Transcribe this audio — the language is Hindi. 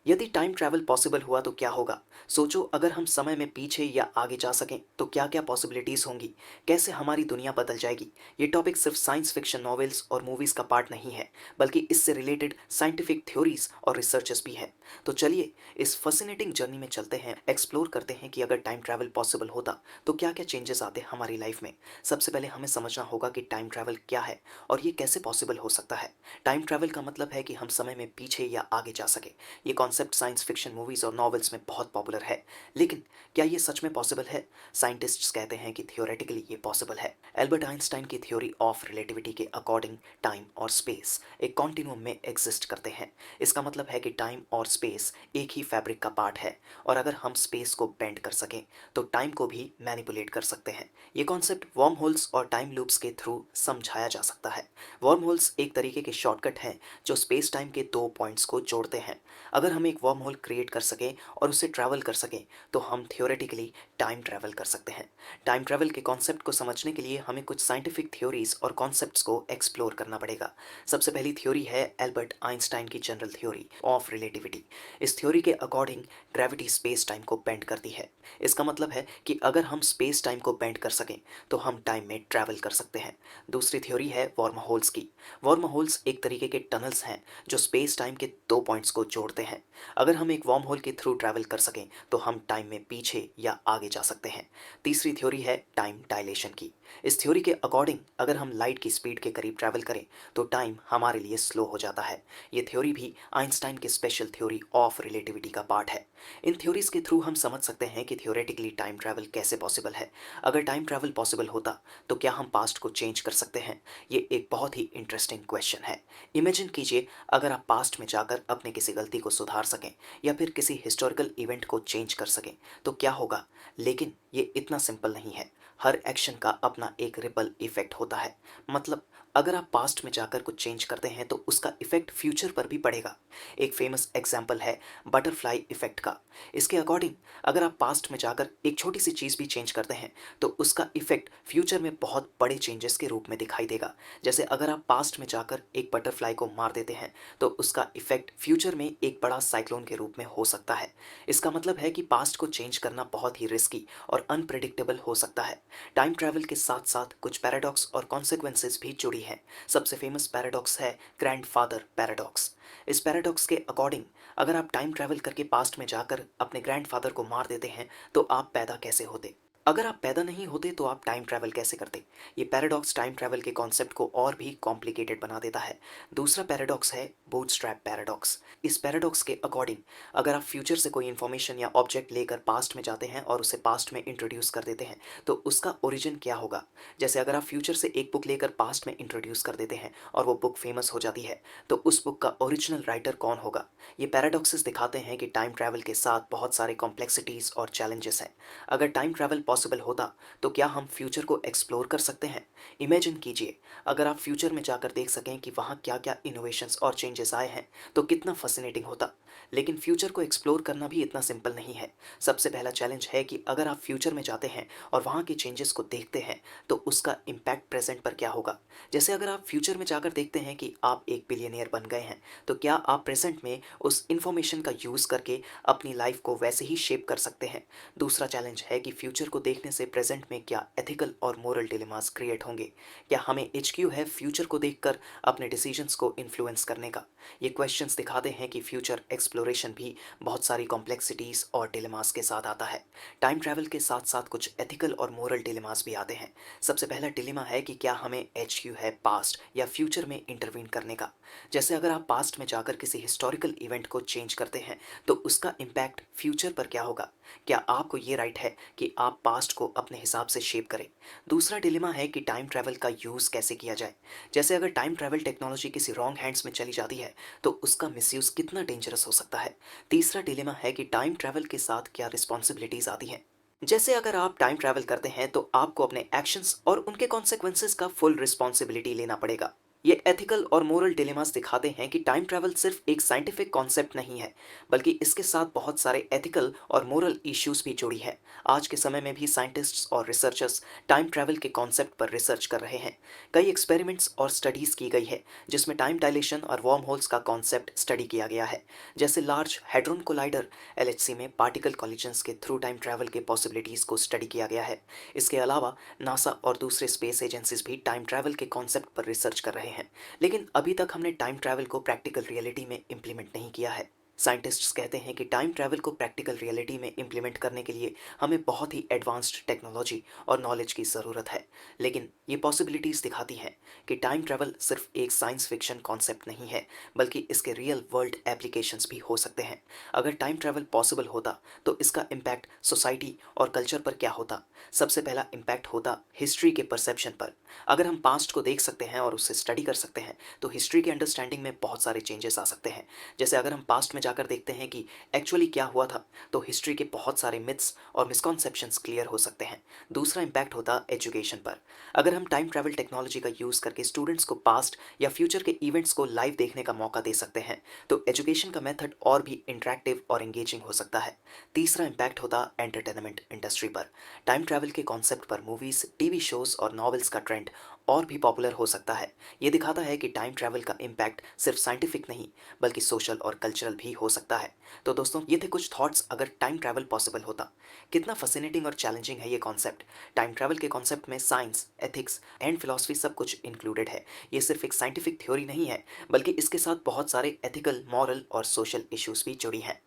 यदि टाइम ट्रैवल पॉसिबल हुआ तो क्या होगा? सोचो अगर हम समय में पीछे या आगे जा सकें तो क्या-क्या पॉसिबिलिटीज़ होंगी? कैसे हमारी दुनिया बदल जाएगी? ये टॉपिक सिर्फ साइंस फिक्शन नॉवेल्स और मूवीज़ का पार्ट नहीं है, बल्कि इससे रिलेटेड साइंटिफिक थ्योरीज़ और रिसर्चेस भी हैं। तो चलिए इस fascinating जर्नी में चलते हैं, एक्सप्लोर करते हैं कि अगर टाइम ट्रैवल पॉसिबल होता तो क्या-क्या चेंजेस आते हमारी लाइफ में। सबसे पहले हमें समझना होगा कि टाइम ट्रैवल क्या है और ये कैसे पॉसिबल हो सकता है। टाइम ट्रैवल का मतलब है कि हम समय में पीछे या आगे जा सकें। ये कॉन्सेप्ट साइंस फिक्शन मूवीज़ और नॉवेल्स में बहुत पॉपुलर है, लेकिन क्या ये सच में पॉसिबल है? साइंटिस्ट्स कहते हैं कि थियोरेटिकली ये पॉसिबल है। एल्बर्ट आइंस्टाइन की थ्योरी ऑफ रिलेटिविटी के अकॉर्डिंग टाइम और स्पेस एक कॉन्टिन्यूम में एग्जिस्ट करते हैं। इसका मतलब है कि टाइम और स्पेस एक ही फैब्रिक का पार्ट है, और अगर हम स्पेस को बेंड कर सकें तो टाइम को भी मैनिपुलेट कर सकते हैं। ये कॉन्सेप्ट वर्म होल्स और टाइम लूप्स के थ्रू समझाया जा सकता है। वर्म होल्स एक तरीके के शॉर्टकट हैं जो स्पेस टाइम के दो पॉइंट्स को जोड़ते हैं। अगर हम एक वर्म होल क्रिएट कर सकें और उससे ट्रैवल कर सकें तो हम थियोरेटिकली टाइम ट्रैवल कर सकते हैं। टाइम ट्रैवल के कॉन्सेप्ट को समझने के लिए हमें कुछ साइंटिफिक थ्योरीज और कॉन्सेप्ट्स को एक्सप्लोर करना पड़ेगा। सबसे पहली थ्योरी है एल्बर्ट आइंस्टाइन की जनरल थ्योरी ऑफ रिलेटिविटी। इस थ्योरी के अकॉर्डिंग ग्रेविटी स्पेस टाइम को बेंड करती है। इसका मतलब है कि अगर हम स्पेस टाइम को बेंड कर सकें तो हम टाइम में ट्रैवल कर सकते हैं। दूसरी थ्योरी है वर्म होल्स की। वर्म होल्स एक तरीके के टनल्स हैं जो स्पेस टाइम के दो पॉइंट्स को जोड़ते हैं। अगर हम एक वर्म होल के थ्रू ट्रैवल कर सकें तो हम टाइम में पीछे या आगे जा सकते हैं। तीसरी थ्योरी है टाइम डायलेशन की। इस थ्योरी के अकॉर्डिंग अगर हम लाइट की स्पीड के करीब ट्रैवल करें तो टाइम हमारे लिए स्लो हो जाता है। ये थ्योरी भी आइंस्टाइन के स्पेशल थ्योरी ऑफ रिलेटिविटी का पार्ट है। इन थ्योरीज के थ्रू हम समझ सकते हैं कि थियोरेटिकली टाइम ट्रैवल कैसे पॉसिबल है। अगर टाइम ट्रैवल पॉसिबल होता तो क्या हम पास्ट को चेंज कर सकते हैं? ये एक बहुत ही इंटरेस्टिंग क्वेश्चन है। इमेजिन कीजिए अगर आप पास्ट में जाकर अपने किसी गलती को सुधार सकें या फिर किसी हिस्टोरिकल इवेंट को चेंज कर सकें तो क्या होगा। लेकिन ये इतना सिंपल नहीं है। हर एक्शन का अपना एक रिपल इफेक्ट होता है। मतलब अगर आप पास्ट में जाकर कुछ चेंज करते हैं तो उसका इफेक्ट फ्यूचर पर भी पड़ेगा। एक फेमस एग्जाम्पल है बटरफ्लाई इफेक्ट का। इसके अकॉर्डिंग अगर आप पास्ट में जाकर एक छोटी सी चीज़ भी चेंज करते हैं तो उसका इफेक्ट फ्यूचर में बहुत बड़े चेंजेस के रूप में दिखाई देगा। जैसे अगर आप पास्ट में जाकर एक बटरफ्लाई को मार देते हैं तो उसका इफेक्ट फ्यूचर में एक बड़ा साइक्लोन के रूप में हो सकता है। इसका मतलब है कि पास्ट को चेंज करना बहुत ही रिस्की और अनप्रेडिक्टेबल हो सकता है। टाइम ट्रैवल के साथ साथ कुछ पैराडॉक्स और कॉन्सिक्वेंसेस भी जुड़ी हैं। सबसे फेमस पैराडॉक्स है ग्रैंडफादर पैराडॉक्स। इस पैराडॉक्स के अकॉर्डिंग अगर आप टाइम ट्रैवल करके पास्ट में जाकर अपने ग्रैंडफादर को मार देते हैं तो आप पैदा कैसे होते? अगर आप पैदा नहीं होते तो आप टाइम ट्रैवल कैसे करते? ये पैराडॉक्स टाइम ट्रैवल के कॉन्सेप्ट को और भी कॉम्प्लिकेटेड बना देता है। दूसरा पैराडॉक्स है बूटस्ट्रैप पैराडॉक्स। इस पैराडॉक्स के अकॉर्डिंग अगर आप फ्यूचर से कोई इन्फॉर्मेशन या ऑब्जेक्ट लेकर पास्ट में जाते हैं और उसे पास्ट में इंट्रोड्यूस कर देते हैं तो उसका ओरिजिन क्या होगा। जैसे अगर आप फ्यूचर से एक बुक लेकर पास्ट में इंट्रोड्यूस कर देते हैं और वो बुक फेमस हो जाती है तो उस बुक का ओरिजिनल राइटर कौन होगा। ये पैराडॉक्सेस दिखाते हैं कि टाइम ट्रैवल के साथ बहुत सारे कॉम्प्लेक्सिटीज़ और चैलेंजेस हैं। अगर टाइम ट्रैवल पॉसिबल होता तो क्या हम फ्यूचर को एक्सप्लोर कर सकते हैं? इमेजिन कीजिए अगर आप फ्यूचर में जाकर देख सकें कि वहाँ क्या-क्या इनोवेशंस और चेंजेस आए हैं तो कितना फैसिनेटिंग होता। लेकिन फ्यूचर को एक्सप्लोर करना भी इतना सिंपल नहीं है। सबसे पहला चैलेंज है कि अगर आप फ्यूचर में जाते हैं और वहाँ के चेंजेस को देखते हैं तो उसका इम्पैक्ट प्रेजेंट पर क्या होगा। जैसे अगर आप फ्यूचर में जाकर देखते हैं कि आप एक बिलियनियर बन गए हैं तो क्या आप प्रेजेंट में उस इंफॉर्मेशन का यूज़ करके अपनी लाइफ को वैसे ही शेप कर सकते हैं। दूसरा चैलेंज है कि फ्यूचर को देखने से प्रेजेंट में क्या एथिकल और मोरल डिलेमास क्रिएट होंगे। क्या हमें एचक्यू है फ्यूचर को देखकर अपने डिसीजंस को इन्फ्लुएंस करने का। ये क्वेश्चंस दिखाते हैं कि फ्यूचर एक्सप्लोरेशन भी बहुत सारी कॉम्प्लेक्सिटीज़ और डिलेमास के साथ आता है। टाइम ट्रैवल के साथ साथ कुछ एथिकल और मोरल डिलेमास भी आते हैं। सबसे पहला डिलेमा है कि क्या हमें एचक्यू है पास्ट या फ्यूचर में इंटरवीन करने का। जैसे अगर आप पास्ट में जाकर किसी हिस्टोरिकल इवेंट को चेंज करते हैं तो उसका इम्पैक्ट फ्यूचर पर क्या होगा। क्या आपको ये राइट है कि आप पास्ट को अपने हिसाब से शेप करें। दूसरा डिलेमा है कि टाइम ट्रैवल का यूज़ कैसे किया जाए। जैसे अगर टाइम ट्रैवल टेक्नोलॉजी किसी रॉन्ग हैंड्स में चली जाती है तो उसका मिसयूज़ कितना डेंजरस हो सकता है। तीसरा डिलेमा है कि टाइम ट्रैवल के साथ क्या रिस्पॉन्सिबिलिटीज़ आती हैं। जैसे अगर आप टाइम ट्रैवल करते हैं तो आपको अपने एक्शंस और उनके कॉन्सिक्वेंसेस का फुल रिस्पॉन्सिबिलिटी लेना पड़ेगा। ये एथिकल और मोरल डिलेमास दिखाते हैं कि टाइम ट्रैवल सिर्फ एक साइंटिफिक कॉन्सेप्ट नहीं है, बल्कि इसके साथ बहुत सारे एथिकल और मोरल इश्यूज भी जुड़ी है। आज के समय में भी साइंटिस्ट्स और रिसर्चर्स टाइम ट्रैवल के कॉन्सेप्ट पर रिसर्च कर रहे हैं। कई एक्सपेरिमेंट्स और स्टडीज की गई है जिसमें टाइम डायलेशन और वर्म होल्स का कॉन्सेप्ट स्टडी किया गया है। जैसे लार्ज हेड्रोन कोलाइडर LHC में पार्टिकल कॉलिजन्स के थ्रू टाइम ट्रैवल के पॉसिबिलिटीज को स्टडी किया गया है। इसके अलावा नासा और दूसरे स्पेस एजेंसीज भी टाइम ट्रैवल के कॉन्सेप्ट पर रिसर्च कर रहे हैं, लेकिन अभी तक हमने टाइम ट्रैवल को प्रैक्टिकल रियलिटी में इम्प्लीमेंट नहीं किया है। साइंटिस्ट्स कहते हैं कि टाइम ट्रैवल को प्रैक्टिकल रियलिटी में इम्प्लीमेंट करने के लिए हमें बहुत ही एडवांस्ड टेक्नोलॉजी और नॉलेज की ज़रूरत है। लेकिन ये पॉसिबिलिटीज़ दिखाती हैं कि टाइम ट्रैवल सिर्फ एक साइंस फिक्शन कॉन्सेप्ट नहीं है, बल्कि इसके रियल वर्ल्ड एप्लीकेशंस भी हो सकते हैं। अगर टाइम ट्रैवल पॉसिबल होता तो इसका इम्पैक्ट सोसाइटी और कल्चर पर क्या होता? सबसे पहला इम्पैक्ट होता हिस्ट्री के परसेप्शन पर। अगर हम पास्ट को देख सकते हैं और उसे स्टडी कर सकते हैं तो हिस्ट्री के अंडरस्टैंडिंग में बहुत सारे चेंजेस आ सकते हैं। जैसे अगर हम पास्ट में जाकर देखते हैं कि एक्चुअली क्या हुआ था, तो हिस्ट्री के बहुत सारे मिथ्स और मिसकॉन्सेप्शंस क्लियर हो सकते हैं। दूसरा इम्पैक्ट होता एजुकेशन पर। अगर हम टाइम ट्रैवल टेक्नोलॉजी का यूज़ करके स्टूडेंट्स को पास्ट या फ्यूचर के इवेंट्स को लाइव देखने का मौका दे सकते हैं, तो एजुकेशन का मेथड और भी इंटरेक्टिव और एंगेजिंग हो सकता है। तीसरा इम्पैक्ट होता एंटरटेनमेंट इंडस्ट्री पर। टाइम ट्रैवल के कॉन्सेप्ट पर मूवीज़, टीवी शोज़ और नॉवेल्स का ट्रेंड और भी पॉपुलर हो सकता है। ये दिखाता है कि टाइम ट्रैवल का इम्पैक्ट सिर्फ साइंटिफिक नहीं, बल्कि सोशल और कल्चरल भी हो सकता है। तो दोस्तों, ये थे कुछ थॉट्स अगर टाइम ट्रैवल पॉसिबल होता। कितना फैसिनेटिंग और चैलेंजिंग है ये कॉन्सेप्ट। टाइम ट्रैवल के कॉन्सेप्ट में साइंस, एथिक्स एंड फिलॉसफी सब कुछ इंक्लूडेड है। ये सिर्फ एक साइंटिफिक थ्योरी नहीं है, बल्कि इसके साथ बहुत सारे एथिकल, मॉरल और सोशल इश्यूज भी जुड़ी हैं।